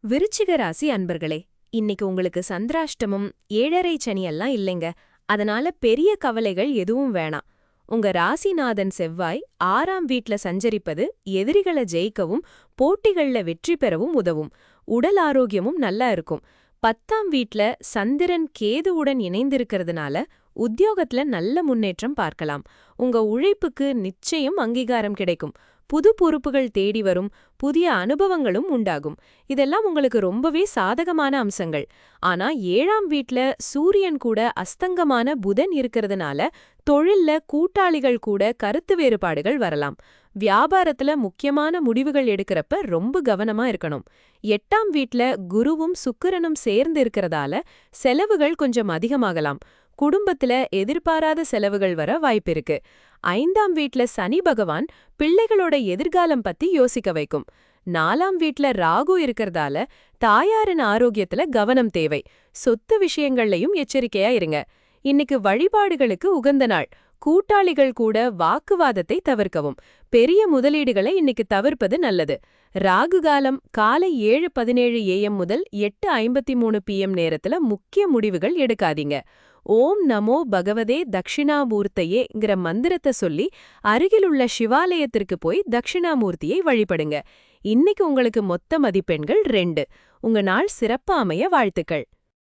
விருச்சிக ராசி அன்பர்களே, இன்னைக்கு உங்களுக்கு சந்திராஷ்டமம், ஏழரை சனி எல்லாம் இல்லைங்க. அதனால பெரிய கவலைகள் எதுவும் வேணாம். உங்க ராசிநாதன் செவ்வாய் 6ஆம் வீட்ல சஞ்சரிப்பது எதிரிகளை ஜெயிக்கவும் போட்டிகள்ல வெற்றி பெறவும் உதவும். உடல் ஆரோக்கியமும் நல்லா இருக்கும். 10ஆம் வீட்ல சந்திரன் கேதுவுடன் இணைந்திருக்கிறதுனால உத்தியோகத்துல நல்ல முன்னேற்றம் பார்க்கலாம். உங்க உழைப்புக்கு நிச்சயம் அங்கீகாரம் கிடைக்கும். புது பொறுப்புகள் தேடி வரும். புதிய அனுபவங்களும் உண்டாகும். இதெல்லாம் உங்களுக்கு ரொம்பவே சாதகமான அம்சங்கள். ஆனா 7ஆம் வீட்ல சூரியன் கூட அஸ்தங்கமான புதன் இருக்கிறதுனால தொழில்ல கூட்டாளிகள் கூட கருத்து வேறுபாடுகள் வரலாம். வியாபாரத்துல முக்கியமான முடிவுகள் எடுக்கிறப்ப ரொம்ப கவனமா இருக்கணும். 8ஆம் வீட்ல குருவும் சுக்கிரனும் சேர்ந்து இருக்கிறதால செலவுகள் கொஞ்சம் அதிகமாகலாம். குடும்பத்துல எதிர்பாராத செலவுகள் வர வாய்ப்பிருக்கு. 5ஆம் வீட்ல சனி பகவான் பிள்ளைகளோட எதிர்காலம் பத்தி யோசிக்க வைக்கும். 4ஆம் வீட்ல ராகு இருக்கிறதால தாயாரின் ஆரோக்கியத்துல கவனம் தேவை. சொத்து விஷயங்கள்லயும் எச்சரிக்கையா இருங்க. இன்னைக்கு வழிபாடுகளுக்கு உகந்த நாள். கூட்டாளிகள் கூட வாக்குவாதத்தை தவிர்க்கவும். பெரிய முதலீடுகளை இன்னைக்கு தவிர்ப்பது நல்லது. ராகு காலம் காலை 7:17 AM முதல் 8:53 PM நேரத்துல முக்கிய முடிவுகள் எடுக்காதீங்க. ஓம் நமோ பகவதே தக்ஷிணாமூர்த்தையேங்கிற மந்திரத்தை சொல்லி அருகிலுள்ள சிவாலயத்திற்கு போய் தக்ஷிணாமூர்த்தியை வழிபடுங்க. இன்னைக்கு உங்களுக்கு மொத்த மதிப்பெண்கள் 2. உங்க நாள் சிறப்பா அமைய வாழ்த்துக்கள்.